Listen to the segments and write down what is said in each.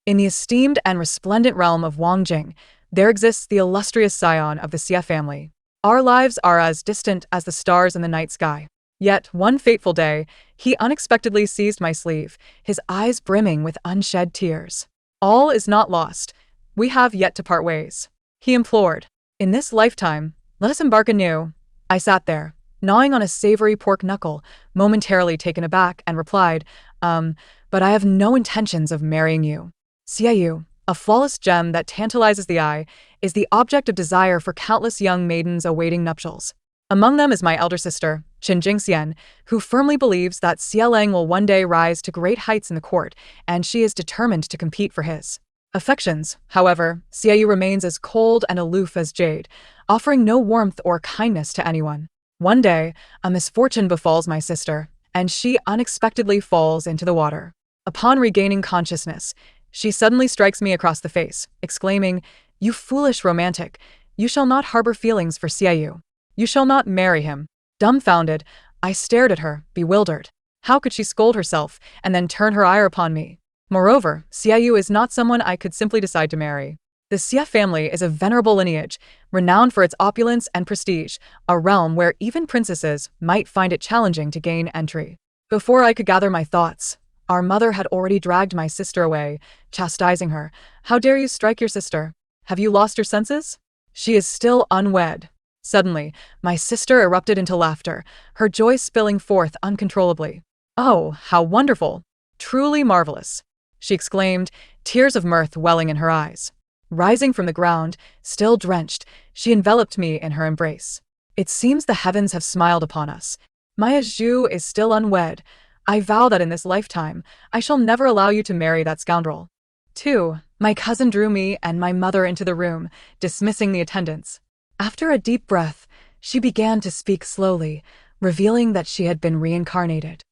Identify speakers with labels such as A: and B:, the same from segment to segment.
A: In the esteemed and resplendent realm of Wangjing, there exists the illustrious scion of the Xie family. Our lives are as distant as the stars in the night sky. Yet, one fateful day, he unexpectedly seized my sleeve, his eyes brimming with unshed tears. All is not lost. We have yet to part ways, he implored. In this lifetime, let us embark anew. I sat there, gnawing on a savory pork knuckle, momentarily taken aback, and replied, but I have no intentions of marrying you. Xiaoyu, a flawless gem that tantalizes the eye, is the object of desire for countless young maidens awaiting nuptials. Among them is my elder sister, Qin Jingxian, who firmly believes that Xiaoleng will one day rise to great heights in the court, and she is determined to compete for his affections. However, Xiaoyu remains as cold and aloof as jade, offering no warmth or kindness to anyone. One day, a misfortune befalls my sister, and she unexpectedly falls into the water. Upon regaining consciousness, she suddenly strikes me across the face, exclaiming, "You foolish romantic, you shall not harbor feelings for Xiaoyu. You shall not marry him." Dumbfounded, I stared at her, bewildered. How could she scold herself and then turn her ire upon me? Moreover, Xiaoyu is not someone I could simply decide to marry. The Xie family is a venerable lineage, renowned for its opulence and prestige, a realm where even princesses might find it challenging to gain entry. Before I could gather my thoughts, our mother had already dragged my sister away, chastising her. "How dare you strike your sister? Have you lost your senses? She is still unwed." Suddenly, my sister erupted into laughter, her joy spilling forth uncontrollably. "Oh, how wonderful! Truly marvelous!" she exclaimed, tears of mirth welling in her eyes. Rising from the ground, still drenched, she enveloped me in her embrace. "It seems the heavens have smiled upon us. Maya Zhu is still unwed. I vow that in this lifetime, I shall never allow you to marry that scoundrel." 2. My cousin drew me and my mother into the room, dismissing the attendants. After a deep breath, she began to speak slowly, revealing that she had been reincarnated.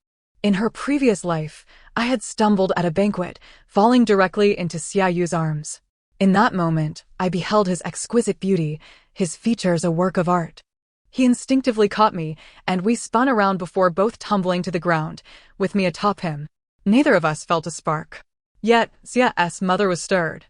A: In her previous life, I had stumbled at a banquet, falling directly into Xiaoyu's arms. In that moment, I beheld his exquisite beauty, his features a work of art. He instinctively caught me, and we spun around before both tumbling to the ground, with me atop him. Neither of us felt a spark. Yet, Xia's mother was stirred.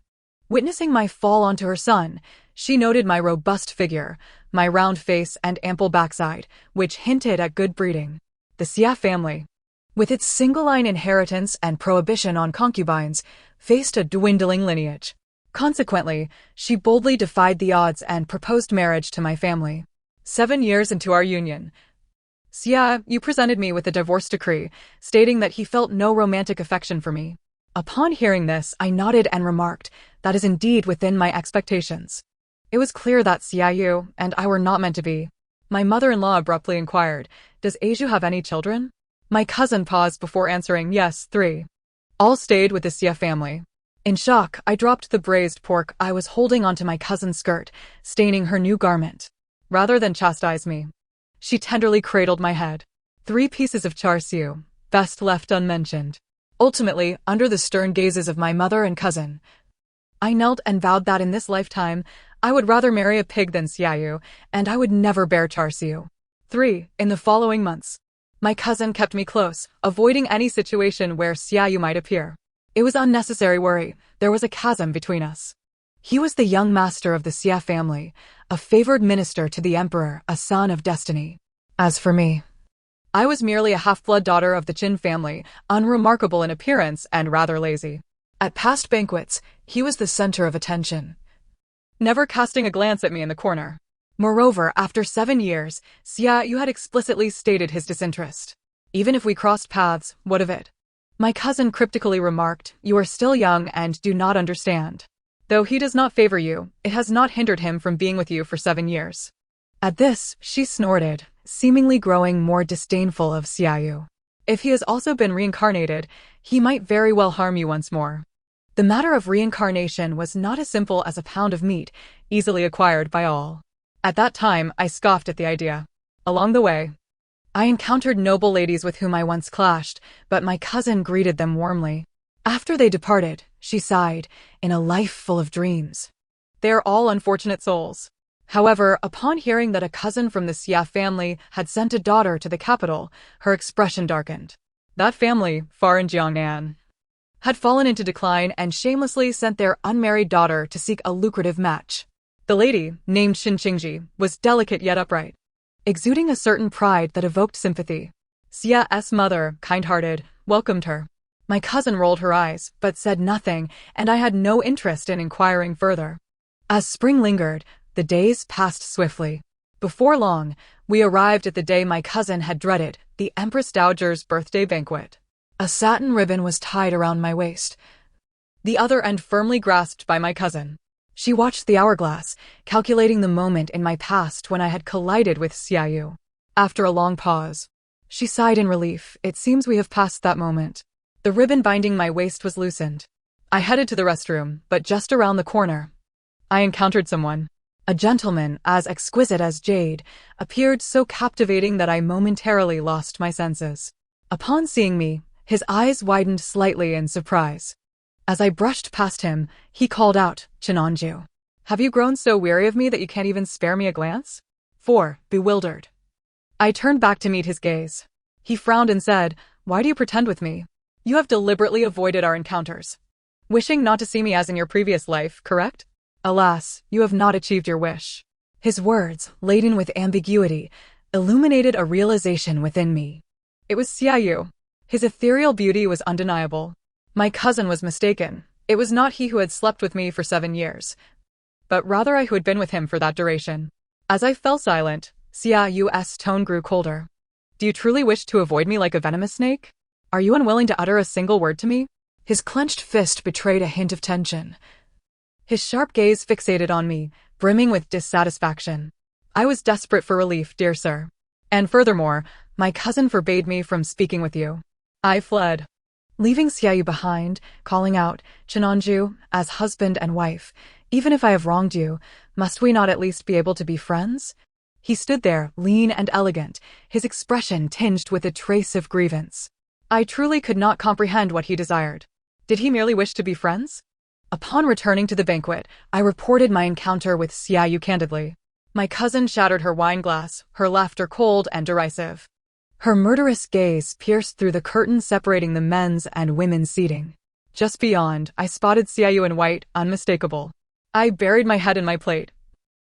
A: Witnessing my fall onto her son, she noted my robust figure, my round face and ample backside, which hinted at good breeding. The Xia family, with its single-line inheritance and prohibition on concubines, faced a dwindling lineage. Consequently, she boldly defied the odds and proposed marriage to my family. 7 years into our union, Xiaoyu presented me with a divorce decree, stating that he felt no romantic affection for me. Upon hearing this, I nodded and remarked, "That is indeed within my expectations." It was clear that Xiaoyu and I were not meant to be. My mother-in-law abruptly inquired, "Does Aiju have any children?" My cousin paused before answering, "Yes, 3. All stayed with the Xia family." In shock, I dropped the braised pork I was holding onto my cousin's skirt, staining her new garment. Rather than chastise me, she tenderly cradled my head. 3 pieces of char siu, best left unmentioned. Ultimately, under the stern gazes of my mother and cousin, I knelt and vowed that in this lifetime, I would rather marry a pig than Xiaoyu, and I would never bear char siu. 3. In the following months, my cousin kept me close, avoiding any situation where Xiaoyu might appear. It was unnecessary worry. There was a chasm between us. He was the young master of the Xia family, a favored minister to the emperor, a son of destiny. As for me, I was merely a half-blood daughter of the Qin family, unremarkable in appearance and rather lazy. At past banquets, he was the center of attention, never casting a glance at me in the corner. Moreover, after 7 years, Xiaoyu had explicitly stated his disinterest. Even if we crossed paths, what of it? My cousin cryptically remarked, "You are still young and do not understand. Though he does not favor you, it has not hindered him from being with you for 7 years. At this, she snorted, seemingly growing more disdainful of Xiaoyu. If he has also been reincarnated, he might very well harm you once more. The matter of reincarnation was not as simple as a pound of meat, easily acquired by all. At that time, I scoffed at the idea. Along the way, I encountered noble ladies with whom I once clashed, but my cousin greeted them warmly. After they departed, she sighed, in a life full of dreams. They are all unfortunate souls. However, upon hearing that a cousin from the Xia family had sent a daughter to the capital, her expression darkened. That family, far in Jiangnan, had fallen into decline and shamelessly sent their unmarried daughter to seek a lucrative match. The lady, named Xinqingji, was delicate yet upright, exuding a certain pride that evoked sympathy. Xia's mother, kind-hearted, welcomed her. My cousin rolled her eyes, but said nothing, and I had no interest in inquiring further. As spring lingered, the days passed swiftly. Before long, we arrived at the day my cousin had dreaded, the Empress Dowager's birthday banquet. A satin ribbon was tied around my waist, the other end firmly grasped by my cousin. She watched the hourglass, calculating the moment in my past when I had collided with Xiaoyu. After a long pause, she sighed in relief. It seems we have passed that moment. The ribbon binding my waist was loosened. I headed to the restroom, but just around the corner, I encountered someone. A gentleman, as exquisite as jade, appeared so captivating that I momentarily lost my senses. Upon seeing me, his eyes widened slightly in surprise. As I brushed past him, he called out, "Chinanju, have you grown so weary of me that you can't even spare me a glance?" 4. Bewildered. I turned back to meet his gaze. He frowned and said, "Why do you pretend with me? You have deliberately avoided our encounters, wishing not to see me as in your previous life, correct? Alas, you have not achieved your wish." His words, laden with ambiguity, illuminated a realization within me. It was Xiaoyu. His ethereal beauty was undeniable. My cousin was mistaken. It was not he who had slept with me for 7 years, but rather I who had been with him for that duration. As I fell silent, Xiaoyu's tone grew colder. "Do you truly wish to avoid me like a venomous snake? Are you unwilling to utter a single word to me?" His clenched fist betrayed a hint of tension. His sharp gaze fixated on me, brimming with dissatisfaction. "I was desperate for relief, dear sir. And furthermore, my cousin forbade me from speaking with you." I fled, leaving Xiaoyu behind, calling out, "Chinanju, as husband and wife, even if I have wronged you, must we not at least be able to be friends?" He stood there, lean and elegant, his expression tinged with a trace of grievance. I truly could not comprehend what he desired. Did he merely wish to be friends? Upon returning to the banquet, I reported my encounter with Xiaoyu candidly. My cousin shattered her wine glass, her laughter cold and derisive. Her murderous gaze pierced through the curtain separating the men's and women's seating. Just beyond, I spotted Xiaoyu in white, unmistakable. I buried my head in my plate,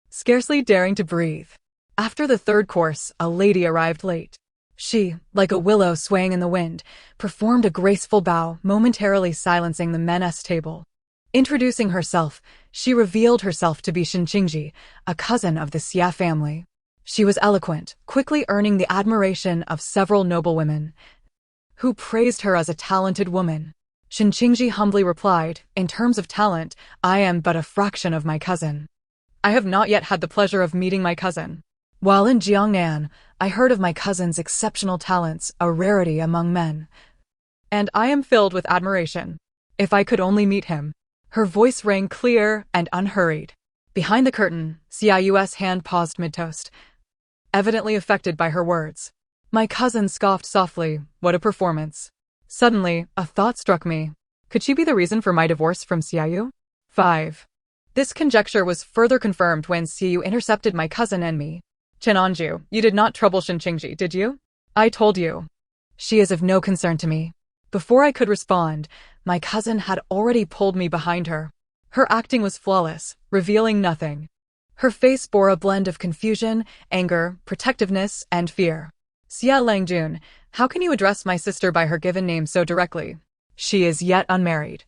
A: scarcely daring to breathe. After the third course, a lady arrived late. She, like a willow swaying in the wind, performed a graceful bow, momentarily silencing the men's table. Introducing herself, she revealed herself to be Xinqingji, a cousin of the Xia family. She was eloquent, quickly earning the admiration of several noblewomen, who praised her as a talented woman. Xinqingji humbly replied, "In terms of talent, I am but a fraction of my cousin. I have not yet had the pleasure of meeting my cousin. While in Jiangnan, I heard of my cousin's exceptional talents, a rarity among men, and I am filled with admiration. If I could only meet him." Her voice rang clear and unhurried. Behind the curtain, Xiaoyu's hand paused mid-toast, evidently affected by her words. My cousin scoffed softly. What a performance. Suddenly, a thought struck me. Could she be the reason for my divorce from Xiaoyu? 5. This conjecture was further confirmed when Xiaoyu intercepted my cousin and me. "Chinanju, you did not trouble Xinqingji, did you? I told you. She is of no concern to me." Before I could respond, my cousin had already pulled me behind her. Her acting was flawless, revealing nothing. Her face bore a blend of confusion, anger, protectiveness, and fear. "Xia Langjun, how can you address my sister by her given name so directly? She is yet unmarried.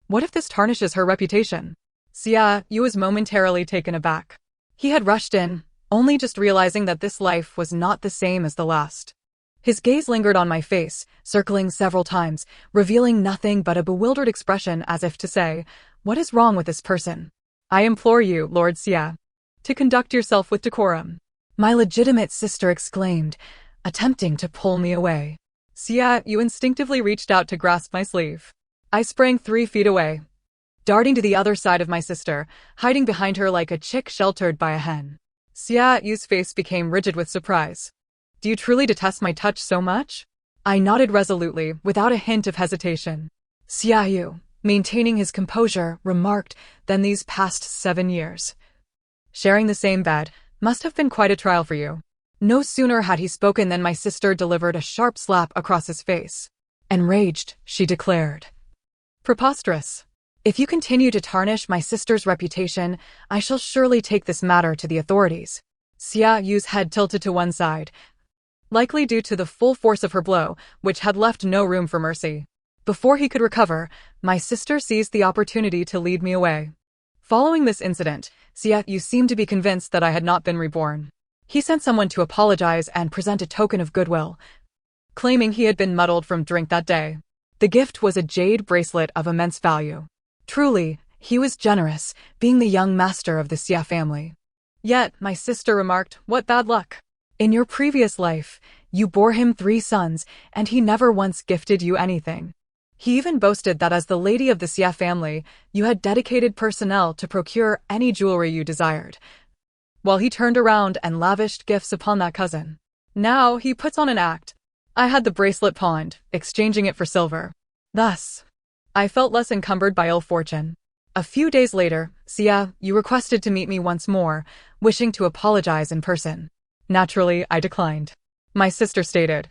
A: What if this tarnishes her reputation?" Xiaoyu was momentarily taken aback. He had rushed in, only just realizing that this life was not the same as the last. His gaze lingered on my face, circling several times, revealing nothing but a bewildered expression as if to say, "What is wrong with this person? I implore you, Lord Xia, to conduct yourself with decorum," my legitimate sister exclaimed, attempting to pull me away. Xiaoyu instinctively reached out to grasp my sleeve. I sprang 3 feet away, darting to the other side of my sister, hiding behind her like a chick sheltered by a hen. Xiaoyu's face became rigid with surprise. "Do you truly detest my touch so much?" I nodded resolutely, without a hint of hesitation. Xiaoyu, maintaining his composure, remarked, "Then these past 7 years, sharing the same bed, must have been quite a trial for you." No sooner had he spoken than my sister delivered a sharp slap across his face. Enraged, she declared, Preposterous. If you continue to tarnish my sister's reputation, I shall surely take this matter to the authorities. Xia Yu's head tilted to one side, likely due to the full force of her blow, which had left no room for mercy. Before he could recover, my sister seized the opportunity to lead me away. Following this incident, Xia Yu seemed to be convinced that I had not been reborn. He sent someone to apologize and present a token of goodwill, claiming he had been muddled from drink that day. The gift was a jade bracelet of immense value. Truly, he was generous, being the young master of the Xia family. Yet, my sister remarked, "What bad luck. In your previous life, you bore him 3 sons, and he never once gifted you anything. He even boasted that as the lady of the Xia family, you had dedicated personnel to procure any jewelry you desired, while he turned around and lavished gifts upon that cousin. Now he puts on an act. I had the bracelet pawned, exchanging it for silver. Thus, I felt less encumbered by ill fortune. A few days later, Xia Yu requested to meet me once more, wishing to apologize in person. Naturally, I declined. My sister stated,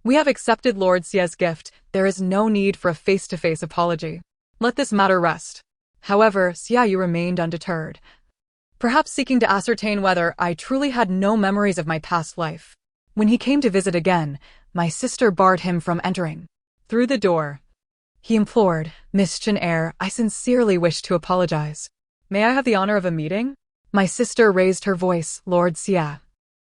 A: "We have accepted Lord Xia's gift. There is no need for a face-to-face apology. Let this matter rest." However, Xia Yu remained undeterred, perhaps seeking to ascertain whether I truly had no memories of my past life. When he came to visit again, my sister barred him from entering. Through the door, he implored, "Miss Chen, I sincerely wish to apologize. May I have the honor of a meeting?" My sister raised her voice, "Lord Xia,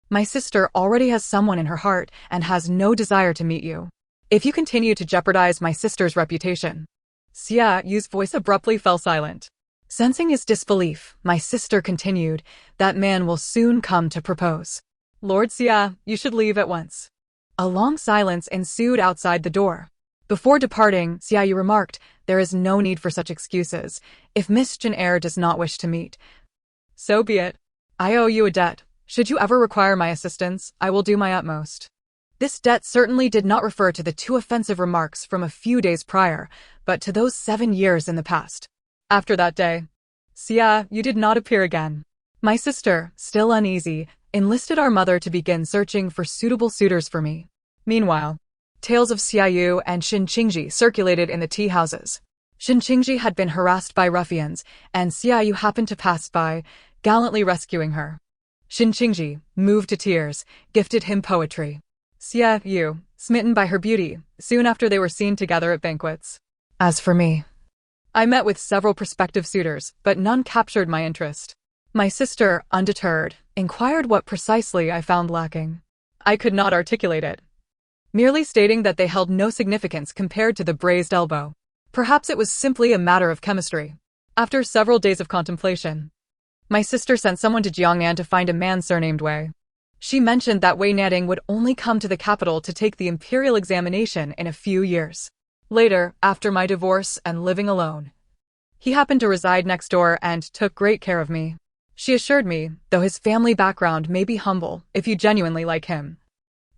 A: my sister already has someone in her heart and has no desire to meet you. If you continue to jeopardize my sister's reputation." Xia Yu's voice abruptly fell silent. Sensing his disbelief, my sister continued, "That man will soon come to propose. Lord Xia, you should leave at once." A long silence ensued outside the door. Before departing, Xia Yu remarked, "There is no need for such excuses. If Miss Chen does not wish to meet, so be it. I owe you a debt. Should you ever require my assistance, I will do my utmost." This debt certainly did not refer to the 2 offensive remarks from a few days prior, but to those 7 years in the past. After that day, Xia Yu did not appear again. My sister, still uneasy, enlisted our mother to begin searching for suitable suitors for me. Meanwhile, tales of Xia Yu and Xin Qingji circulated in the tea houses. Xin Qingji had been harassed by ruffians, and Xia Yu happened to pass by, gallantly rescuing her. Xin Qingji, moved to tears, gifted him poetry. Xia Yu, smitten by her beauty, soon after they were seen together at banquets. As for me, I met with several prospective suitors, but none captured my interest. My sister, undeterred, inquired what precisely I found lacking. I could not articulate it, merely stating that they held no significance compared to the braised elbow. Perhaps it was simply a matter of chemistry. After several days of contemplation, my sister sent someone to Jiangnan to find a man surnamed Wei. She mentioned that Wei Nanting would only come to the capital to take the imperial examination in a few years. Later, after my divorce and living alone, he happened to reside next door and took great care of me. She assured me, though his family background may be humble, if you genuinely like him,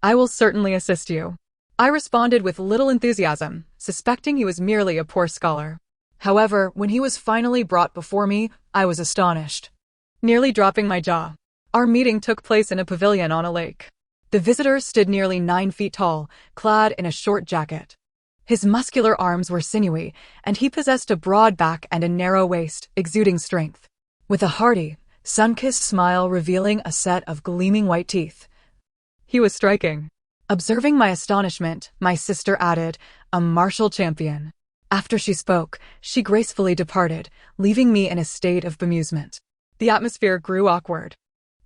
A: I will certainly assist you. I responded with little enthusiasm, suspecting he was merely a poor scholar. However, when he was finally brought before me, I was astonished, nearly dropping my jaw. Our meeting took place in a pavilion on a lake. The visitor stood nearly 9 feet tall, clad in a short jacket. His muscular arms were sinewy, and he possessed a broad back and a narrow waist, exuding strength. With a hearty, sun-kissed smile revealing a set of gleaming white teeth, he was striking. Observing my astonishment, my sister added, "A martial champion." After she spoke, she gracefully departed, leaving me in a state of bemusement. The atmosphere grew awkward.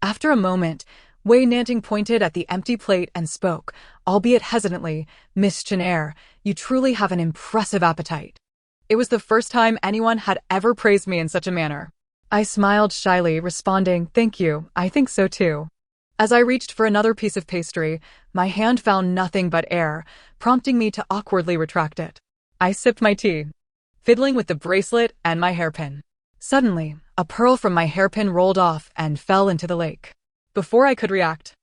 A: After a moment, Wei Nanting pointed at the empty plate and spoke, albeit hesitantly, "Miss Chen, you truly have an impressive appetite." It was the first time anyone had ever praised me in such a manner. I smiled shyly, responding, "Thank you, I think so too." As I reached for another piece of pastry, my hand found nothing but air, prompting me to awkwardly retract it. I sipped my tea, fiddling with the bracelet and my hairpin. Suddenly, a pearl from my hairpin rolled off and fell into the lake. Before I could react,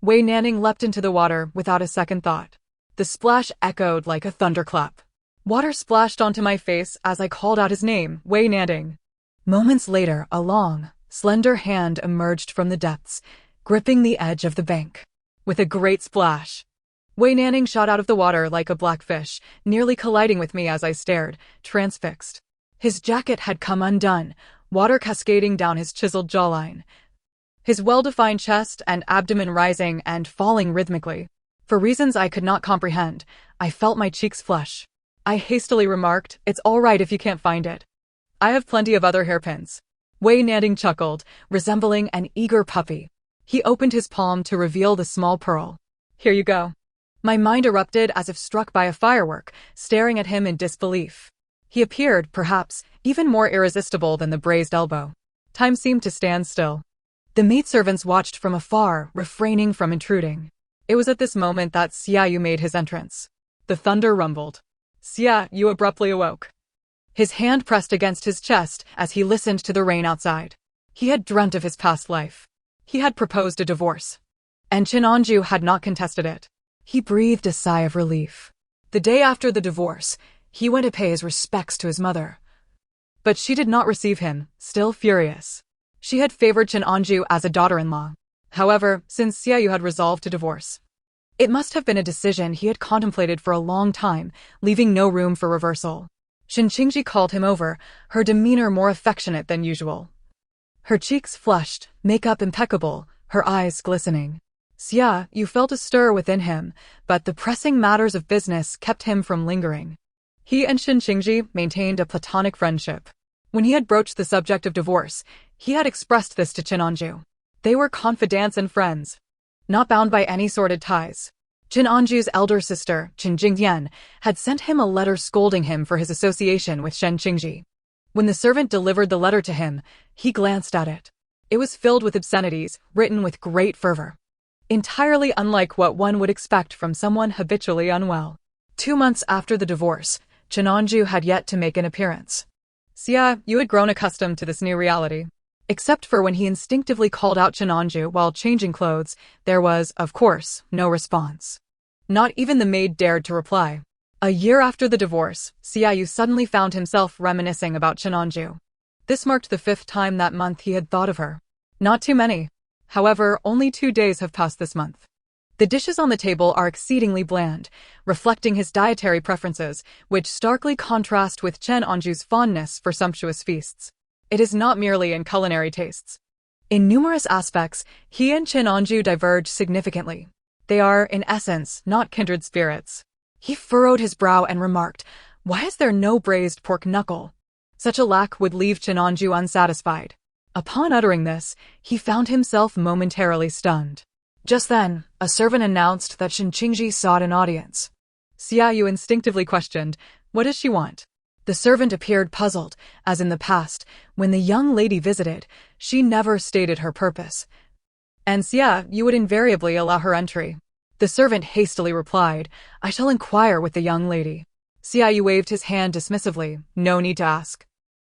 A: Wei Nanting leapt into the water without a second thought. The splash echoed like a thunderclap. Water splashed onto my face as I called out his name, Wei Nanting. Moments later, a long, slender hand emerged from the depths, gripping the edge of the bank. With a great splash, Wei Nanning shot out of the water like a black fish, nearly colliding with me as I stared, transfixed. His jacket had come undone, water cascading down his chiseled jawline. His well-defined chest and abdomen rising and falling rhythmically. For reasons I could not comprehend, I felt my cheeks flush. I hastily remarked, "It's all right if you can't find it. I have plenty of other hairpins." Wei Nanning chuckled, resembling an eager puppy. He opened his palm to reveal the small pearl. "Here you go." My mind erupted as if struck by a firework, staring at him in disbelief. He appeared, perhaps, even more irresistible than the braised elbow. Time seemed to stand still. The maidservants watched from afar, refraining from intruding. It was at this moment that Xiaoyu made his entrance. The thunder rumbled. Xiaoyu abruptly awoke. His hand pressed against his chest as he listened to the rain outside. He had dreamt of his past life. He had proposed a divorce. And Chenonju had not contested it. He breathed a sigh of relief. The day after the divorce, he went to pay his respects to his mother. But she did not receive him, still furious. She had favored Chenonju as a daughter-in-law. However, since Xiaoyu had resolved to divorce, it must have been a decision he had contemplated for a long time, leaving no room for reversal. Qingji called him over, her demeanor more affectionate than usual. Her cheeks flushed, makeup impeccable, her eyes glistening. Xiaoyu felt a stir within him, but the pressing matters of business kept him from lingering. He and Qingji maintained a platonic friendship. When he had broached the subject of divorce, he had expressed this to Chenonju. They were confidants and friends, not bound by any sordid ties. Chenonju's elder sister, Chen Jingyan, had sent him a letter scolding him for his association with Shen Qingji. When the servant delivered the letter to him, he glanced at it. It was filled with obscenities, written with great fervor. Entirely unlike what one would expect from someone habitually unwell. 2 months after the divorce, Chenonju had yet to make an appearance. Xiaoyu had grown accustomed to this new reality. Except for when he instinctively called out Chenonju while changing clothes, there was, of course, no response. Not even the maid dared to reply. A year after the divorce, Xiaoyu suddenly found himself reminiscing about Chenonju. This marked the 5th time that month he had thought of her. Not too many. However, only 2 days have passed this month. The dishes on the table are exceedingly bland, reflecting his dietary preferences, which starkly contrast with Chenonju's fondness for sumptuous feasts. It is not merely in culinary tastes. In numerous aspects, he and Chenonju diverge significantly. They are, in essence, not kindred spirits. He furrowed his brow and remarked, "Why is there no braised pork knuckle?" Such a lack would leave Chenonju unsatisfied. Upon uttering this, he found himself momentarily stunned. Just then, a servant announced that Qingji sought an audience. Xiaoyu instinctively questioned, "What does she want?" The servant appeared puzzled, as in the past, when the young lady visited, she never stated her purpose. And Xiaoyu would invariably allow her entry. The servant hastily replied, "I shall inquire with the young lady." Xiaoyu waved his hand dismissively, "No need to ask.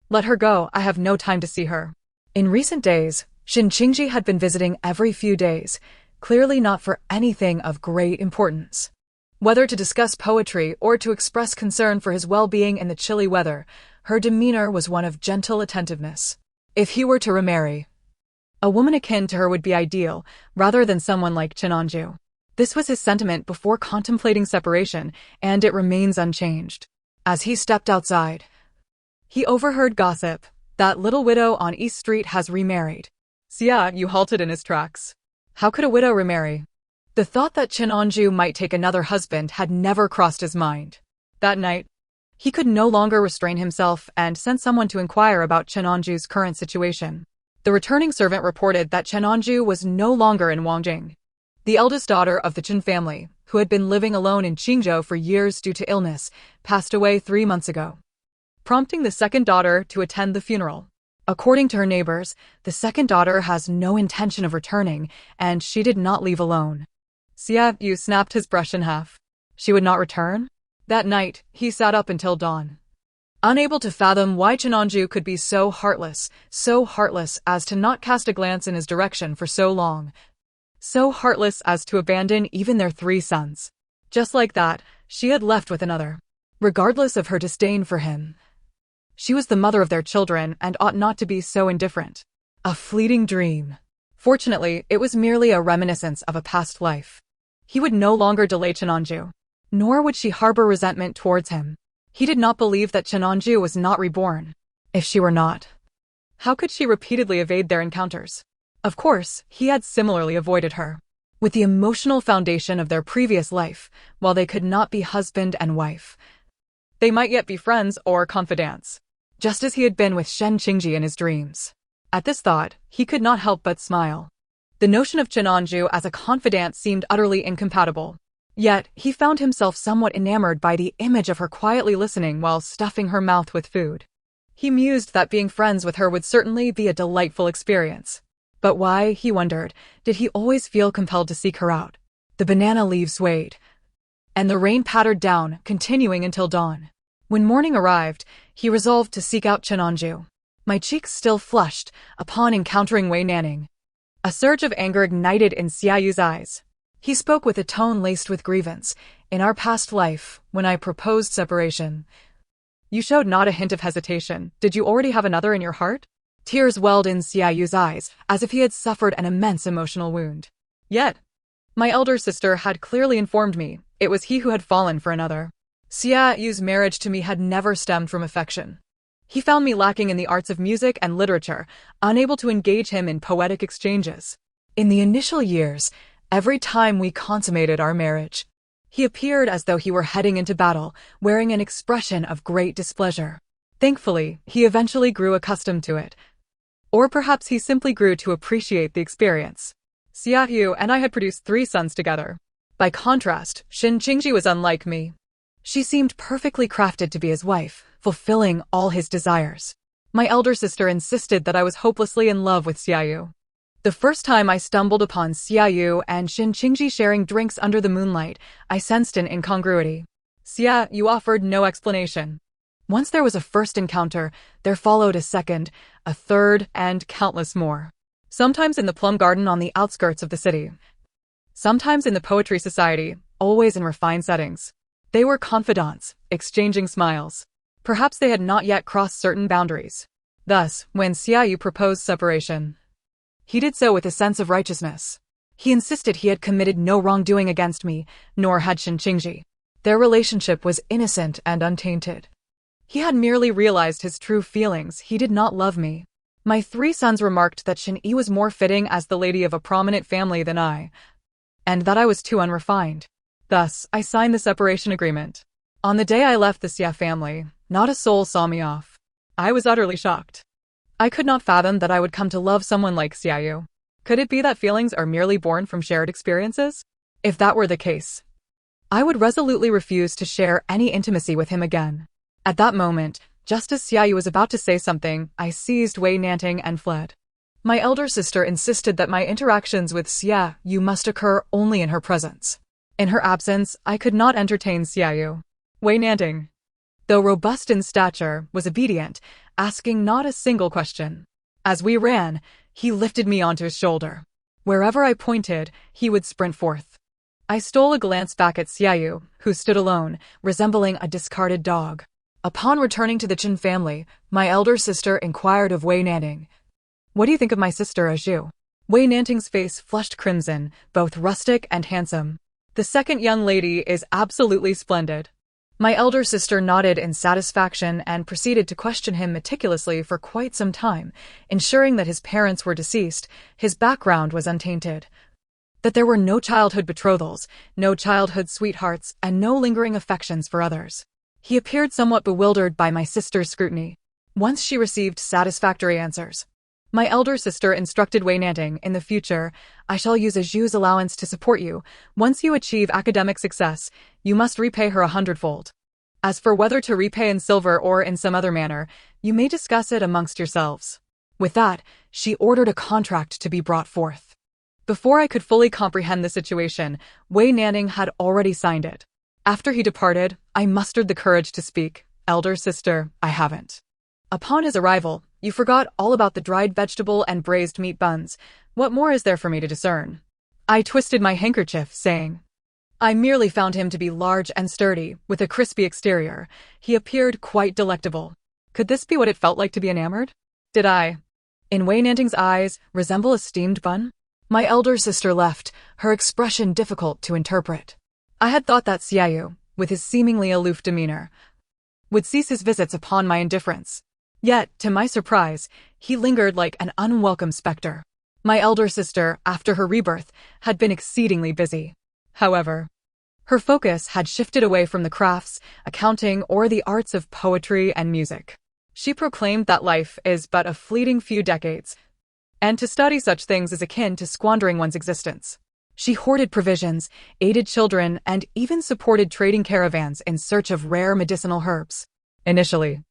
A: Let her go, I have no time to see her." In recent days, Qingji had been visiting every few days, clearly not for anything of great importance. Whether to discuss poetry or to express concern for his well-being in the chilly weather, her demeanor was one of gentle attentiveness. If he were to remarry, a woman akin to her would be ideal, rather than someone like Chenonju. This was his sentiment before contemplating separation, and it remains unchanged. As he stepped outside, he overheard gossip. "That little widow on East Street has remarried." Xiaoyu halted in his tracks. How could a widow remarry? The thought that Chenonju might take another husband had never crossed his mind. That night, he could no longer restrain himself and sent someone to inquire about Chenonju's current situation. The returning servant reported that Chenonju was no longer in Wangjing. The eldest daughter of the Chen family, who had been living alone in Qingzhou for years due to illness, passed away 3 months ago, prompting the second daughter to attend the funeral. According to her neighbors, the second daughter has no intention of returning, and she did not leave alone. Xiaoyu snapped his brush in half. She would not return? That night, he sat up until dawn, unable to fathom why Chenonju could be so heartless as to not cast a glance in his direction for so long, so heartless as to abandon even their 3 sons. Just like that, she had left with another. Regardless of her disdain for him, she was the mother of their children and ought not to be so indifferent. A fleeting dream. Fortunately, it was merely a reminiscence of a past life. He would no longer delay Chenonju, nor would she harbor resentment towards him. He did not believe that Chenonju was not reborn. If she were not, how could she repeatedly evade their encounters? Of course, he had similarly avoided her. With the emotional foundation of their previous life, while they could not be husband and wife, they might yet be friends or confidants, just as he had been with Shen Qingji in his dreams. At this thought, he could not help but smile. The notion of Chenonju as a confidant seemed utterly incompatible. Yet, he found himself somewhat enamored by the image of her quietly listening while stuffing her mouth with food. He mused that being friends with her would certainly be a delightful experience. But why, he wondered, did he always feel compelled to seek her out? The banana leaves swayed, and the rain pattered down, continuing until dawn. When morning arrived, he resolved to seek out Chenonju. My cheeks still flushed upon encountering Wei Nanning. A surge of anger ignited in Xiaoyu's eyes. He spoke with a tone laced with grievance. In our past life, when I proposed separation, you showed not a hint of hesitation. Did you already have another in your heart? Tears welled in Xiaoyu's eyes, as if he had suffered an immense emotional wound. Yet, my elder sister had clearly informed me it was he who had fallen for another. Xiaoyu's marriage to me had never stemmed from affection. He found me lacking in the arts of music and literature, unable to engage him in poetic exchanges. In the initial years, every time we consummated our marriage, he appeared as though he were heading into battle, wearing an expression of great displeasure. Thankfully, he eventually grew accustomed to it. Or perhaps he simply grew to appreciate the experience. Xiaoyu and I had produced 3 sons together. By contrast, Shen Qingji was unlike me. She seemed perfectly crafted to be his wife, fulfilling all his desires. My elder sister insisted that I was hopelessly in love with Xiaoyu. The first time I stumbled upon Xiaoyu and Shen Qingji sharing drinks under the moonlight, I sensed an incongruity. Xiaoyu offered no explanation. Once there was a first encounter, there followed a second, a third, and countless more. Sometimes in the plum garden on the outskirts of the city. Sometimes in the poetry society, always in refined settings. They were confidants, exchanging smiles. Perhaps they had not yet crossed certain boundaries. Thus, when Xiaoyu proposed separation, he did so with a sense of righteousness. He insisted he had committed no wrongdoing against me, nor had Shen Qingji. Their relationship was innocent and untainted. He had merely realized his true feelings. He did not love me. My 3 sons remarked that Shen Yi was more fitting as the lady of a prominent family than I, and that I was too unrefined. Thus, I signed the separation agreement. On the day I left the Xia family, not a soul saw me off. I was utterly shocked. I could not fathom that I would come to love someone like Xiaoyu. Could it be that feelings are merely born from shared experiences? If that were the case, I would resolutely refuse to share any intimacy with him again. At that moment, just as Xiaoyu was about to say something, I seized Wei Nanting and fled. My elder sister insisted that my interactions with Xiaoyu must occur only in her presence. In her absence, I could not entertain Xiaoyu. Wei Nanting, though robust in stature, was obedient, asking not a single question. As we ran, he lifted me onto his shoulder. Wherever I pointed, he would sprint forth. I stole a glance back at Xiaoyu, who stood alone, resembling a discarded dog. Upon returning to the Chen family, my elder sister inquired of Wei Nanting, "What do you think of my sister Azhu?" Wei Nanting's face flushed crimson, both rustic and handsome. "The second young lady is absolutely splendid." My elder sister nodded in satisfaction and proceeded to question him meticulously for quite some time, ensuring that his parents were deceased, his background was untainted, that there were no childhood betrothals, no childhood sweethearts, and no lingering affections for others. He appeared somewhat bewildered by my sister's scrutiny. Once she received satisfactory answers, my elder sister instructed Wei Nanting, "In the future, I shall use Azhu's allowance to support you. Once you achieve academic success, you must repay her 100-fold. As for whether to repay in silver or in some other manner, you may discuss it amongst yourselves." With that, she ordered a contract to be brought forth. Before I could fully comprehend the situation, Wei Nanting had already signed it. After he departed, I mustered the courage to speak. "Elder sister, I haven't." Upon his arrival, "You forgot all about the dried vegetable and braised meat buns. What more is there for me to discern?" I twisted my handkerchief, saying, "I merely found him to be large and sturdy, with a crispy exterior. He appeared quite delectable." Could this be what it felt like to be enamored? Did I, in Wei Nanting's eyes, resemble a steamed bun? My elder sister left, her expression difficult to interpret. I had thought that Xiaoyu, with his seemingly aloof demeanor, would cease his visits upon my indifference. Yet, to my surprise, he lingered like an unwelcome specter. My elder sister, after her rebirth, had been exceedingly busy. However, her focus had shifted away from the crafts, accounting, or the arts of poetry and music. She proclaimed that life is but a fleeting few decades, and to study such things is akin to squandering one's existence. She hoarded provisions, aided children, and even supported trading caravans in search of rare medicinal herbs. Initially,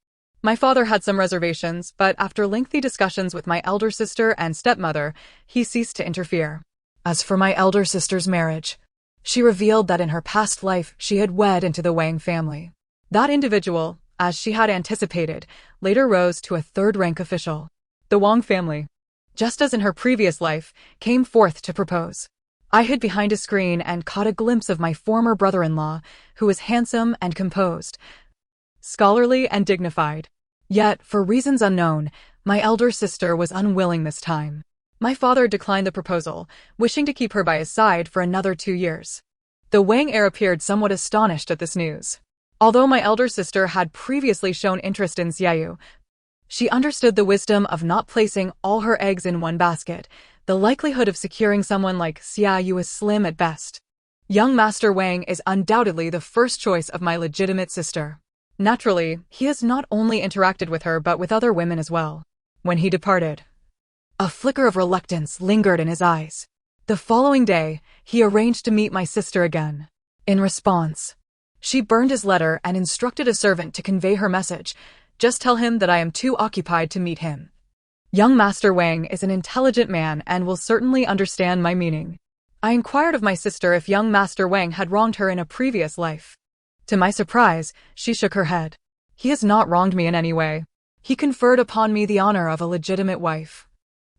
A: my father had some reservations, but after lengthy discussions with my elder sister and stepmother, he ceased to interfere. As for my elder sister's marriage, she revealed that in her past life she had wed into the Wang family. That individual, as she had anticipated, later rose to a third-rank official. The Wang family, just as in her previous life, came forth to propose. I hid behind a screen and caught a glimpse of my former brother-in-law, who was handsome and composed, scholarly and dignified. Yet, for reasons unknown, my elder sister was unwilling this time. My father declined the proposal, wishing to keep her by his side for another 2 years. The Wang heir appeared somewhat astonished at this news. Although my elder sister had previously shown interest in Xiaoyu, she understood the wisdom of not placing all her eggs in one basket. The likelihood of securing someone like Xiaoyu is slim at best. Young Master Wang is undoubtedly the first choice of my legitimate sister. Naturally, he has not only interacted with her but with other women as well. When he departed, a flicker of reluctance lingered in his eyes. The following day, he arranged to meet my sister again. In response, she burned his letter and instructed a servant to convey her message. Just tell him that I am too occupied to meet him. Young Master Wang is an intelligent man and will certainly understand my meaning. I inquired of my sister if young Master Wang had wronged her in a previous life. To my surprise, she shook her head. He has not wronged me in any way. He conferred upon me the honor of a legitimate wife,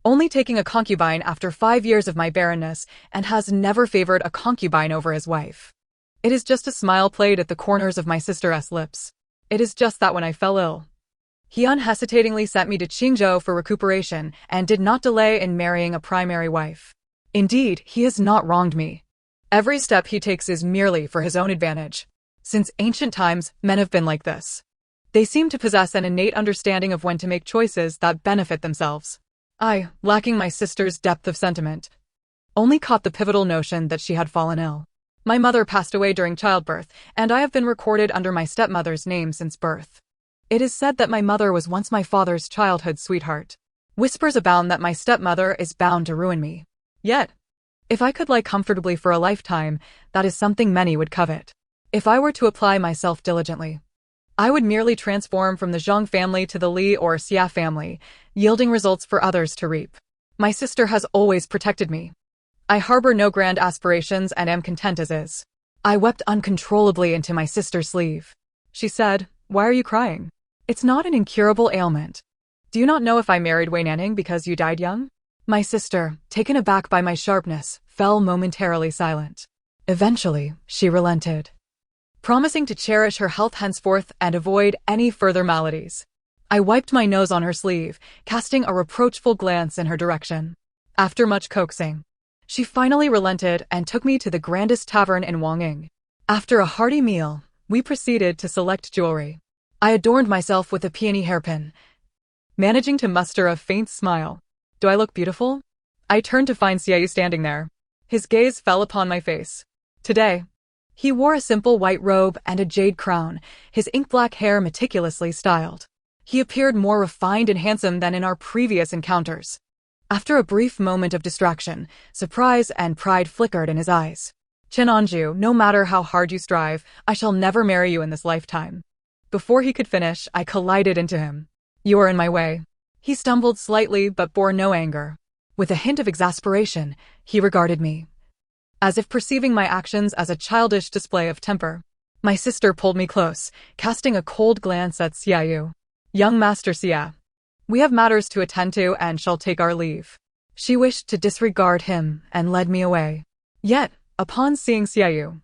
A: only taking a concubine after 5 years of my barrenness, and has never favored a concubine over his wife. It is just a smile played at the corners of my sister's lips. It is just that when I fell ill, he unhesitatingly sent me to Qingzhou for recuperation and did not delay in marrying a primary wife. Indeed, he has not wronged me. Every step he takes is merely for his own advantage. Since ancient times, men have been like this. They seem to possess an innate understanding of when to make choices that benefit themselves. I, lacking my sister's depth of sentiment, only caught the pivotal notion that she had fallen ill. My mother passed away during childbirth, and I have been recorded under my stepmother's name since birth. It is said that my mother was once my father's childhood sweetheart. Whispers abound that my stepmother is bound to ruin me. Yet, if I could lie comfortably for a lifetime, that is something many would covet. If I were to apply myself diligently, I would merely transform from the Zhang family to the Li or Xia family, yielding results for others to reap. My sister has always protected me. I harbor no grand aspirations and am content as is. I wept uncontrollably into my sister's sleeve. She said, "Why are you crying? It's not an incurable ailment. Do you not know if I married Wei Nanning because you died young?" My sister, taken aback by my sharpness, fell momentarily silent. Eventually, she relented, promising to cherish her health henceforth and avoid any further maladies. I wiped my nose on her sleeve, casting a reproachful glance in her direction. After much coaxing, she finally relented and took me to the grandest tavern in Wangying. After a hearty meal, we proceeded to select jewelry. I adorned myself with a peony hairpin, managing to muster a faint smile. Do I look beautiful? I turned to find Xiaoyu standing there. His gaze fell upon my face. Today, he wore a simple white robe and a jade crown, his ink-black hair meticulously styled. He appeared more refined and handsome than in our previous encounters. After a brief moment of distraction, surprise and pride flickered in his eyes. "Chen Anju, no matter how hard you strive, I shall never marry you in this lifetime." Before he could finish, I collided into him. "You are in my way." He stumbled slightly but bore no anger. With a hint of exasperation, he regarded me, as if perceiving my actions as a childish display of temper. My sister pulled me close, casting a cold glance at Xiaoyu. "Young Master Xia, we have matters to attend to and shall take our leave." She wished to disregard him and led me away. Yet, upon seeing Xiaoyu,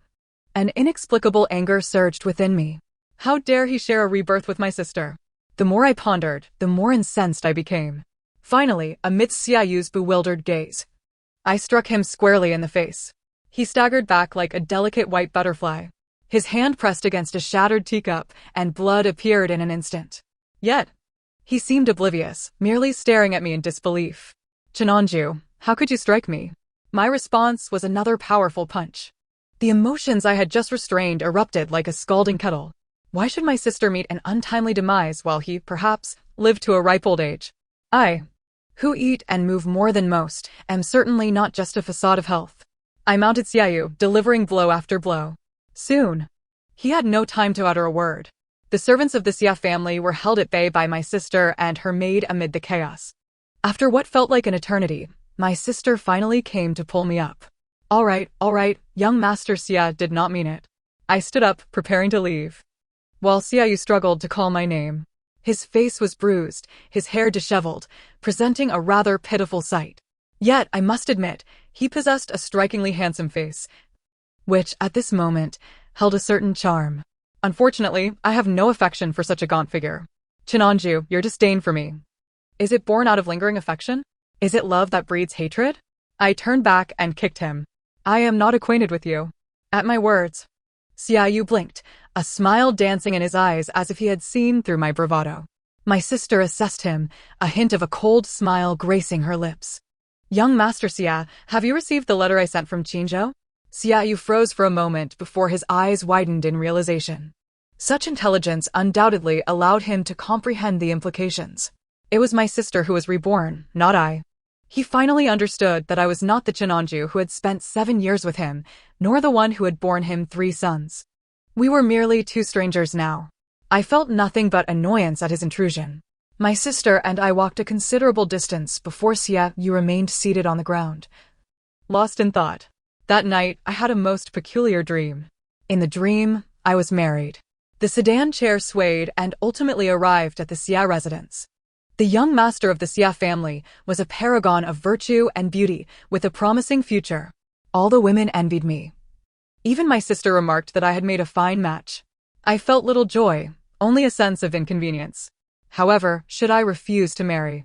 A: an inexplicable anger surged within me. How dare he share a rebirth with my sister? The more I pondered, the more incensed I became. Finally, amidst Xiaoyu's bewildered gaze, I struck him squarely in the face. He staggered back like a delicate white butterfly. His hand pressed against a shattered teacup, and blood appeared in an instant. Yet, he seemed oblivious, merely staring at me in disbelief. Chinonju, how could you strike me? My response was another powerful punch. The emotions I had just restrained erupted like a scalding kettle. Why should my sister meet an untimely demise while he, perhaps, lived to a ripe old age? I, who eat and move more than most, am certainly not just a facade of health. I mounted Xiaoyu, delivering blow after blow. Soon, he had no time to utter a word. The servants of the Xia family were held at bay by my sister and her maid amid the chaos. After what felt like an eternity, my sister finally came to pull me up. All right, young Master Xia did not mean it. I stood up, preparing to leave. While Xiaoyu struggled to call my name. His face was bruised, his hair disheveled, presenting a rather pitiful sight. Yet, I must admit, he possessed a strikingly handsome face, which, at this moment, held a certain charm. Unfortunately, I have no affection for such a gaunt figure. Chinonju, your disdain for me. Is it born out of lingering affection? Is it love that breeds hatred? I turned back and kicked him. I am not acquainted with you. At my words, Xiaoyu blinked, a smile dancing in his eyes as if he had seen through my bravado. My sister assessed him, a hint of a cold smile gracing her lips. Young Master Xia, have you received the letter I sent from Qingzhou? Xiaoyu froze for a moment before his eyes widened in realization. Such intelligence undoubtedly allowed him to comprehend the implications. It was my sister who was reborn, not I. He finally understood that I was not the Chinonju who had spent 7 years with him, nor the one who had borne him 3 sons. We were merely 2 strangers now. I felt nothing but annoyance at his intrusion. My sister and I walked a considerable distance before Xiaoyu remained seated on the ground, lost in thought. That night, I had a most peculiar dream. In the dream, I was married. The sedan chair swayed and ultimately arrived at the Xia residence. The young master of the Xia family was a paragon of virtue and beauty with a promising future. All the women envied me. Even my sister remarked that I had made a fine match. I felt little joy, only a sense of inconvenience. However, should I refuse to marry,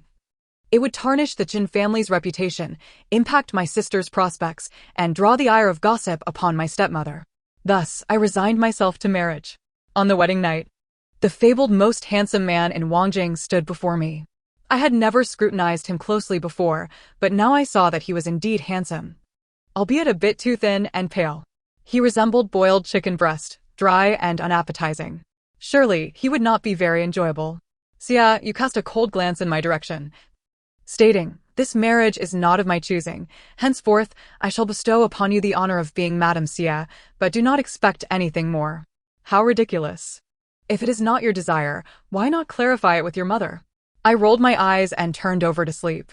A: it would tarnish the Qin family's reputation, impact my sister's prospects, and draw the ire of gossip upon my stepmother. Thus, I resigned myself to marriage. On the wedding night, the fabled most handsome man in Wangjing stood before me. I had never scrutinized him closely before, but now I saw that he was indeed handsome, albeit a bit too thin and pale. He resembled boiled chicken breast, dry and unappetizing. Surely, he would not be very enjoyable. Xia, you cast a cold glance in my direction, stating, "This marriage is not of my choosing. Henceforth, I shall bestow upon you the honor of being Madam Xia, but do not expect anything more." How ridiculous. If it is not your desire, why not clarify it with your mother? I rolled my eyes and turned over to sleep.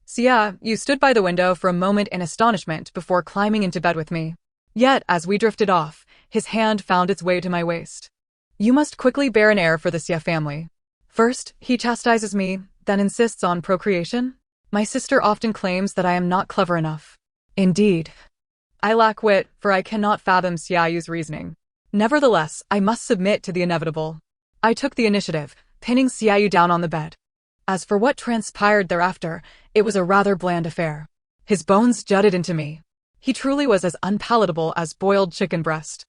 A: Xia, you stood by the window for a moment in astonishment before climbing into bed with me. Yet, as we drifted off, his hand found its way to my waist. You must quickly bear an heir for the Xia family. First, he chastises me, then insists on procreation. My sister often claims that I am not clever enough. Indeed, I lack wit, for I cannot fathom Xiaoyu's reasoning. Nevertheless, I must submit to the inevitable. I took the initiative, pinning Xiaoyu down on the bed. As for what transpired thereafter, it was a rather bland affair. His bones jutted into me. He truly was as unpalatable as boiled chicken breast.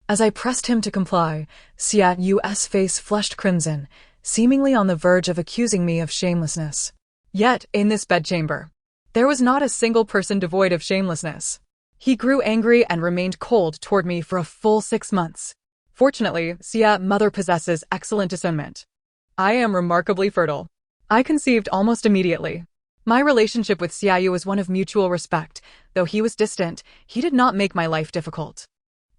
A: As I pressed him to comply, Xiaoyu's face flushed crimson, seemingly on the verge of accusing me of shamelessness. Yet, in this bedchamber, there was not a single person devoid of shamelessness. He grew angry and remained cold toward me for a full 6 months. Fortunately, Xia mother possesses excellent discernment. I am remarkably fertile. I conceived almost immediately. My relationship with Xiaoyu was one of mutual respect. Though he was distant, he did not make my life difficult.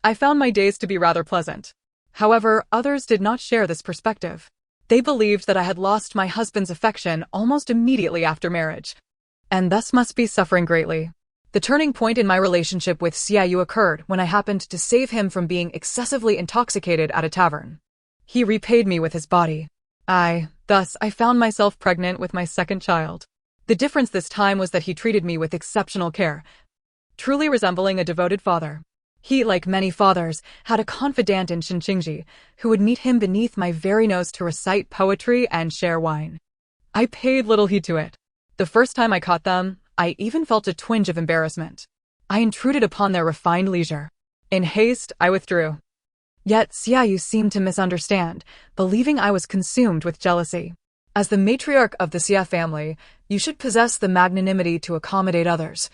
A: I found my days to be rather pleasant. However, others did not share this perspective. They believed that I had lost my husband's affection almost immediately after marriage, and thus must be suffering greatly. The turning point in my relationship with Xiaoyu occurred when I happened to save him from being excessively intoxicated at a tavern. He repaid me with his body. Thus, I found myself pregnant with my second child. The difference this time was that he treated me with exceptional care, truly resembling a devoted father. He, like many fathers, had a confidant in Xinqingji, who would meet him beneath my very nose to recite poetry and share wine. I paid little heed to it. The first time I caught them, I even felt a twinge of embarrassment. I intruded upon their refined leisure. In haste, I withdrew. Yet Xiaoyu seemed to misunderstand, believing I was consumed with jealousy. As the matriarch of the Xia family, you should possess the magnanimity to accommodate others,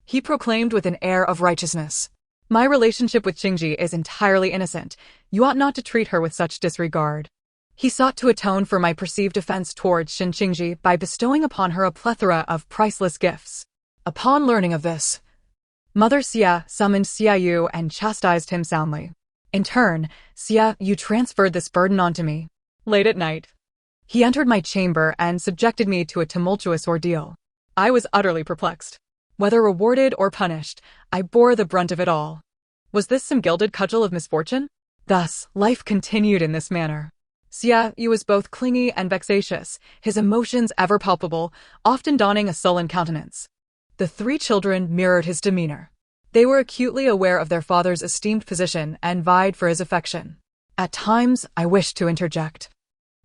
A: he proclaimed with an air of righteousness. My relationship with Qingji is entirely innocent. You ought not to treat her with such disregard. He sought to atone for my perceived offense towards Qingji by bestowing upon her a plethora of priceless gifts. Upon learning of this, Mother Xia summoned Xiaoyu and chastised him soundly. In turn, Xiaoyu transferred this burden onto me. Late at night, he entered my chamber and subjected me to a tumultuous ordeal. I was utterly perplexed. Whether rewarded or punished, I bore the brunt of it all. Was this some gilded cudgel of misfortune? Thus, life continued in this manner. Xiaoyu was both clingy and vexatious, his emotions ever palpable, often donning a sullen countenance. The three children mirrored his demeanor. They were acutely aware of their father's esteemed position and vied for his affection. At times, I wished to interject,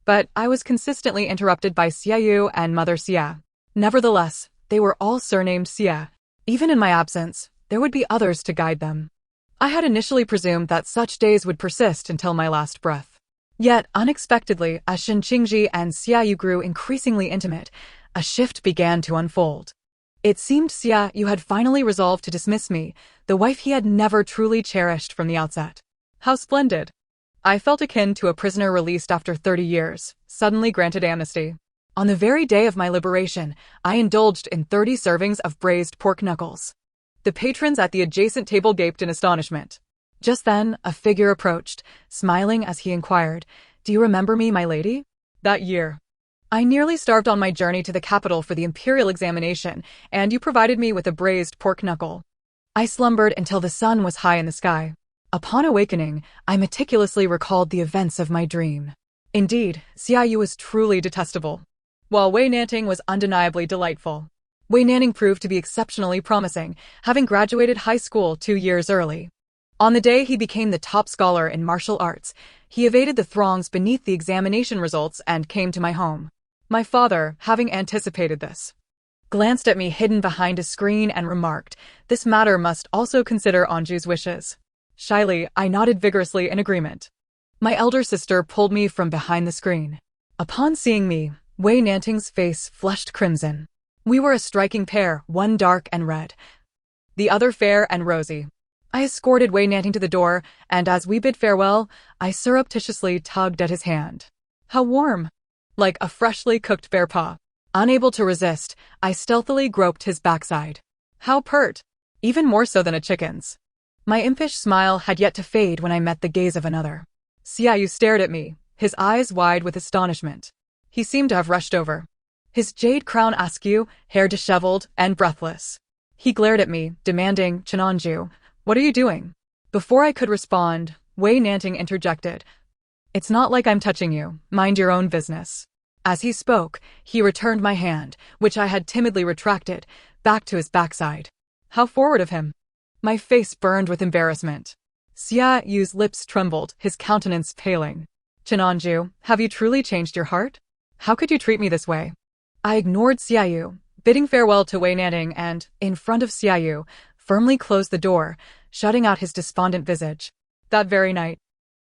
A: but I was consistently interrupted by Xiaoyu and Mother Xia. Nevertheless, they were all surnamed Xia. Even in my absence, there would be others to guide them. I had initially presumed that such days would persist until my last breath. Yet, unexpectedly, as Qingji and Xiaoyu grew increasingly intimate, a shift began to unfold. It seemed Xiaoyu had finally resolved to dismiss me, the wife he had never truly cherished from the outset. How splendid! I felt akin to a prisoner released after 30 years, suddenly granted amnesty. On the very day of my liberation, I indulged in 30 servings of braised pork knuckles. The patrons at the adjacent table gaped in astonishment. Just then, a figure approached, smiling as he inquired, "Do you remember me, my lady?" That year, I nearly starved on my journey to the capital for the imperial examination, and you provided me with a braised pork knuckle. I slumbered until the sun was high in the sky. Upon awakening, I meticulously recalled the events of my dream. Indeed, Xiaoyu was truly detestable, while Wei Nanting was undeniably delightful. Wei Nanting proved to be exceptionally promising, having graduated high school 2 years early. On the day he became the top scholar in martial arts, he evaded the throngs beneath the examination results and came to my home. My father, having anticipated this, glanced at me hidden behind a screen and remarked, "This matter must also consider Anju's wishes." Shyly, I nodded vigorously in agreement. My elder sister pulled me from behind the screen. Upon seeing me, Wei Nanting's face flushed crimson. We were a striking pair, one dark and red, the other fair and rosy. I escorted Wei Nanting to the door, and as we bid farewell, I surreptitiously tugged at his hand. How warm! Like a freshly cooked bear paw. Unable to resist, I stealthily groped his backside. How pert! Even more so than a chicken's. My impish smile had yet to fade when I met the gaze of another. Xiaoyu stared at me, his eyes wide with astonishment. He seemed to have rushed over, his jade crown askew, hair disheveled and breathless. He glared at me, demanding, "Chenanju, what are you doing?" Before I could respond, Wei Nanting interjected, "It's not like I'm touching you, mind your own business." As he spoke, he returned my hand, which I had timidly retracted, back to his backside. How forward of him! My face burned with embarrassment. Xiaoyu's lips trembled, his countenance paling. "Chenanju, have you truly changed your heart? How could you treat me this way?" I ignored Xiaoyu, bidding farewell to Wei Nanting and, in front of Xiaoyu, firmly closed the door, shutting out his despondent visage. That very night,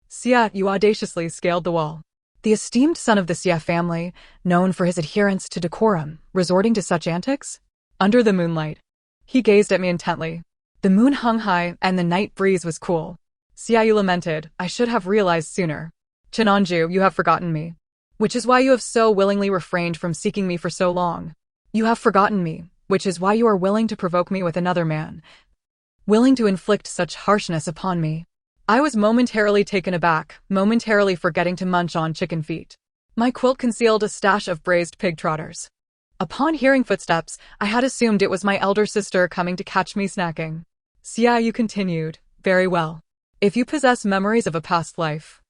A: Xiaoyu audaciously scaled the wall. The esteemed son of the Xia family, known for his adherence to decorum, resorting to such antics? Under the moonlight, he gazed at me intently. The moon hung high and the night breeze was cool. Xiaoyu lamented, "I should have realized sooner. Chenanju, you have forgotten me. Which is why you have so willingly refrained from seeking me for so long. You have forgotten me, which is why you are willing to provoke me with another man, willing to inflict such harshness upon me." I was momentarily taken aback, momentarily forgetting to munch on chicken feet. My quilt concealed a stash of braised pig trotters. Upon hearing footsteps, I had assumed it was my elder sister coming to catch me snacking. Xiaoyu continued, "Very well. If you possess memories of a past life,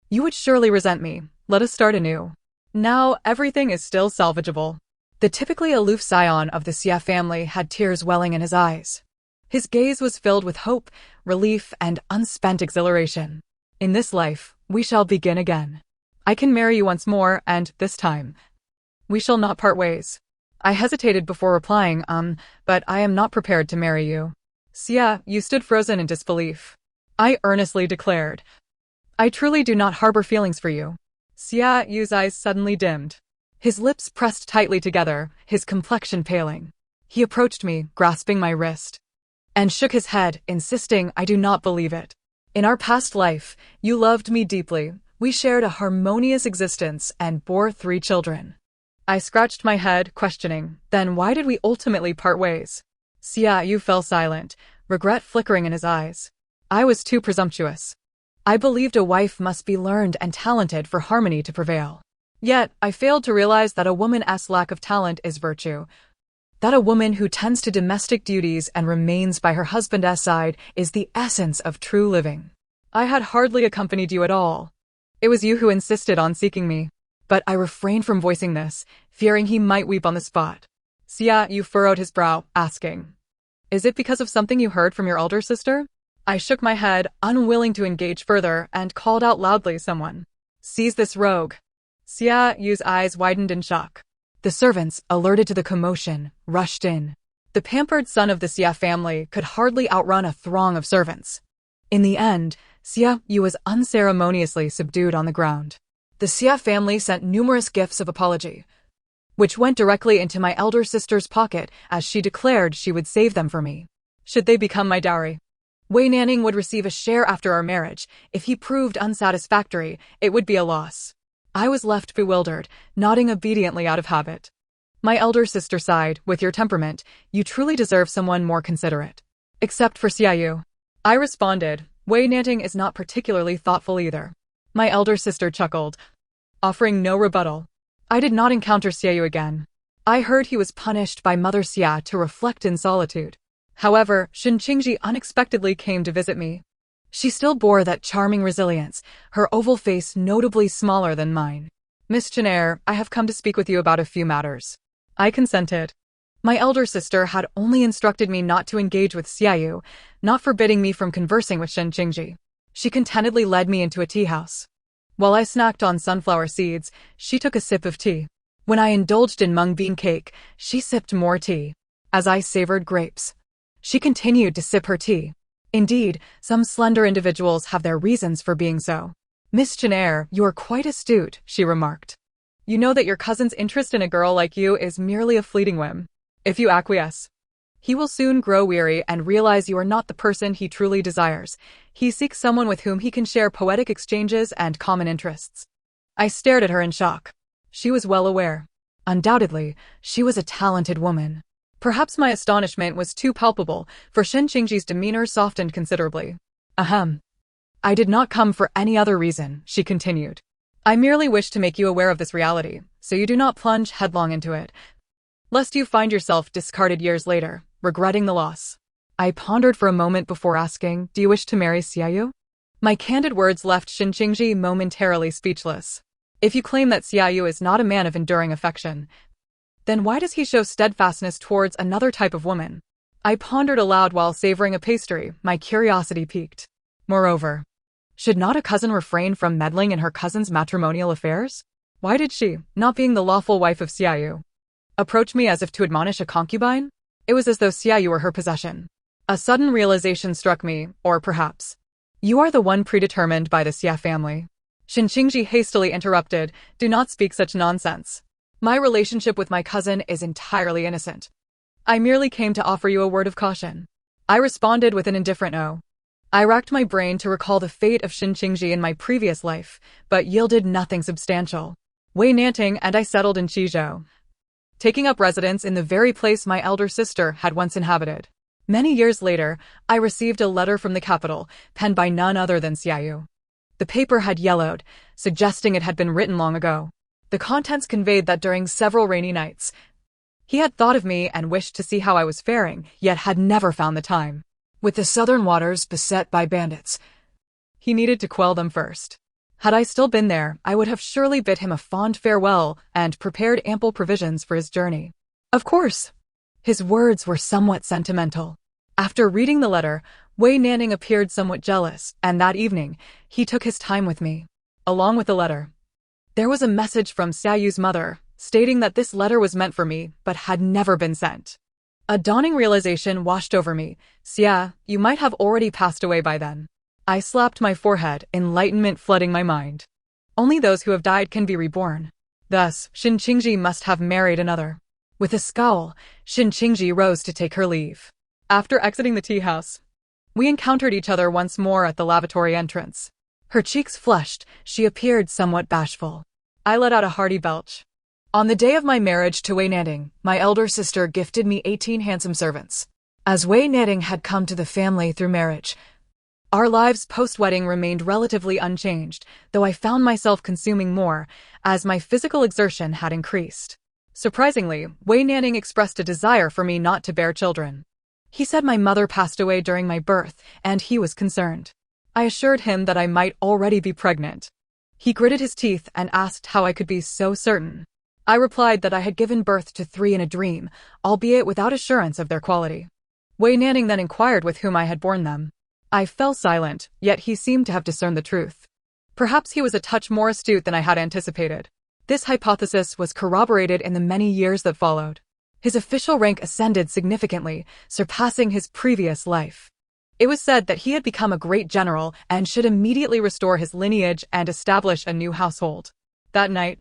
A: you would surely resent me. Let us start anew. Now, everything is still salvageable." The typically aloof scion of the Xia family had tears welling in his eyes. His gaze was filled with hope, relief, and unspent exhilaration. "In this life, we shall begin again. I can marry you once more, and, this time, we shall not part ways." I hesitated before replying, but I am not prepared to marry you. Xia Yu stood frozen in disbelief. I earnestly declared, I truly do not harbor feelings for you. Xia Yu's eyes suddenly dimmed. His lips pressed tightly together, his complexion paling. He approached me, grasping my wrist, and shook his head, insisting I do not believe it. In our past life, you loved me deeply. We shared a harmonious existence and bore 3 children. I scratched my head, questioning, then why did we ultimately part ways? Xia Yu fell silent, regret flickering in his eyes. I was too presumptuous. I believed a wife must be learned and talented for harmony to prevail. Yet, I failed to realize that a woman's lack of talent is virtue. That a woman who tends to domestic duties and remains by her husband's side is the essence of true living. I had hardly accompanied you at all. It was you who insisted on seeking me. But I refrained from voicing this, fearing he might weep on the spot. Xia Yu furrowed his brow, asking, Is it because of something you heard from your elder sister? I shook my head, unwilling to engage further, and called out loudly, Someone, seize this rogue. Xia Yu's eyes widened in shock. The servants, alerted to the commotion, rushed in. The pampered son of the Xia family could hardly outrun a throng of servants. In the end, Xia Yu was unceremoniously subdued on the ground. The Xia family sent numerous gifts of apology, which went directly into my elder sister's pocket as she declared she would save them for me. Should they become my dowry? Wei Nanning would receive a share after our marriage. If he proved unsatisfactory, it would be a loss. I was left bewildered, nodding obediently out of habit. My elder sister sighed, With your temperament, you truly deserve someone more considerate. Except for Xia Yu. I responded, Wei Nanning is not particularly thoughtful either. My elder sister chuckled, offering no rebuttal. I did not encounter Xia Yu again. I heard he was punished by Mother Xia to reflect in solitude. However, Shen Qingji unexpectedly came to visit me. She still bore that charming resilience, her oval face notably smaller than mine. Miss Chiner, I have come to speak with you about a few matters. I consented. My elder sister had only instructed me not to engage with Xia Yu, not forbidding me from conversing with Shen Qingji. She contentedly led me into a tea house. While I snacked on sunflower seeds, she took a sip of tea. When I indulged in mung bean cake, she sipped more tea. As I savored grapes, she continued to sip her tea. Indeed, some slender individuals have their reasons for being so. Miss Chiner, you are quite astute, she remarked. You know that your cousin's interest in a girl like you is merely a fleeting whim. If you acquiesce, he will soon grow weary and realize you are not the person he truly desires. He seeks someone with whom he can share poetic exchanges and common interests. I stared at her in shock. She was well aware. Undoubtedly, she was a talented woman. Perhaps my astonishment was too palpable, for Shen Qingji's demeanor softened considerably. Ahem. I did not come for any other reason, she continued. I merely wish to make you aware of this reality, so you do not plunge headlong into it, lest you find yourself discarded years later, regretting the loss. I pondered for a moment before asking, Do you wish to marry Xia Yu? My candid words left Shen Qingji momentarily speechless. If you claim that Xia Yu is not a man of enduring affection, then why does he show steadfastness towards another type of woman? I pondered aloud while savoring a pastry, my curiosity piqued. Moreover, should not a cousin refrain from meddling in her cousin's matrimonial affairs? Why did she, not being the lawful wife of Xia Yu, approach me as if to admonish a concubine? It was as though Xia Yu were her possession. A sudden realization struck me, or perhaps, you are the one predetermined by the Xia family. Shen Qingji hastily interrupted, Do not speak such nonsense. My relationship with my cousin is entirely innocent. I merely came to offer you a word of caution. I responded with an indifferent no. I racked my brain to recall the fate of Shen Qingji in my previous life, but yielded nothing substantial. Wei Nanting and I settled in Qizhou, taking up residence in the very place my elder sister had once inhabited. Many years later, I received a letter from the capital, penned by none other than Xia Yu. The paper had yellowed, suggesting it had been written long ago. The contents conveyed that during several rainy nights, he had thought of me and wished to see how I was faring, yet had never found the time. With the southern waters beset by bandits, he needed to quell them first. Had I still been there, I would have surely bid him a fond farewell and prepared ample provisions for his journey. Of course, his words were somewhat sentimental. After reading the letter, Wei Nanning appeared somewhat jealous, and that evening, he took his time with me. Along with the letter, there was a message from Xia Yu's mother, stating that this letter was meant for me but had never been sent. A dawning realization washed over me. Xia, you might have already passed away by then. I slapped my forehead, enlightenment flooding my mind. Only those who have died can be reborn. Thus, Xin Qingji must have married another. With a scowl, Xin Qingji rose to take her leave. After exiting the tea house, we encountered each other once more at the lavatory entrance. Her cheeks flushed, she appeared somewhat bashful. I let out a hearty belch. On the day of my marriage to Wei Nanting, my elder sister gifted me 18 handsome servants. As Wei Nanting had come to the family through marriage, our lives post-wedding remained relatively unchanged, though I found myself consuming more, as my physical exertion had increased. Surprisingly, Wei Nanting expressed a desire for me not to bear children. He said my mother passed away during my birth, and he was concerned. I assured him that I might already be pregnant. He gritted his teeth and asked how I could be so certain. I replied that I had given birth to 3 in a dream, albeit without assurance of their quality. Wei Nanting then inquired with whom I had borne them. I fell silent, yet he seemed to have discerned the truth. Perhaps he was a touch more astute than I had anticipated. This hypothesis was corroborated in the many years that followed. His official rank ascended significantly, surpassing his previous life. It was said that he had become a great general and should immediately restore his lineage and establish a new household. That night,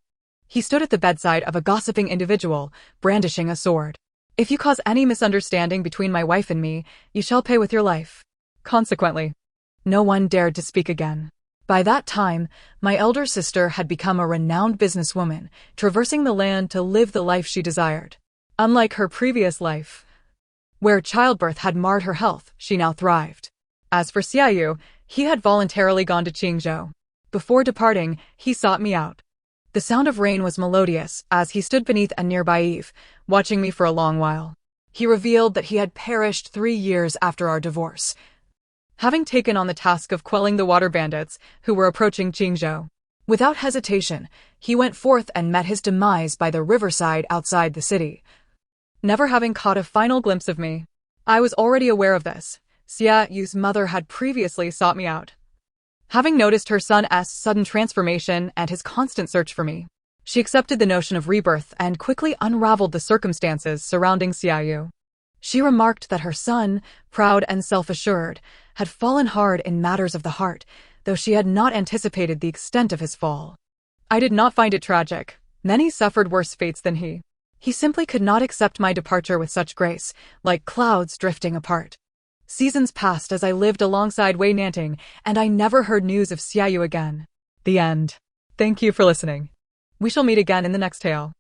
A: he stood at the bedside of a gossiping individual, brandishing a sword. If you cause any misunderstanding between my wife and me, you shall pay with your life. Consequently, no one dared to speak again. By that time, my elder sister had become a renowned businesswoman, traversing the land to live the life she desired. Unlike her previous life, where childbirth had marred her health, she now thrived. As for Xiaoyu, he had voluntarily gone to Qingzhou. Before departing, he sought me out. The sound of rain was melodious as he stood beneath a nearby eave, watching me for a long while. He revealed that he had perished 3 years after our divorce, having taken on the task of quelling the water bandits who were approaching Qingzhou. Without hesitation, he went forth and met his demise by the riverside outside the city. Never having caught a final glimpse of me, I was already aware of this. Xia Yu's mother had previously sought me out, having noticed her son's sudden transformation and his constant search for me. She accepted the notion of rebirth and quickly unraveled the circumstances surrounding Xiaoyu. She remarked that her son, proud and self-assured, had fallen hard in matters of the heart, though she had not anticipated the extent of his fall. I did not find it tragic. Many suffered worse fates than he. He simply could not accept my departure with such grace, like clouds drifting apart. Seasons passed as I lived alongside Wei Nanting, and I never heard news of Xiaoyu again. The end. Thank you for listening. We shall meet again in the next tale.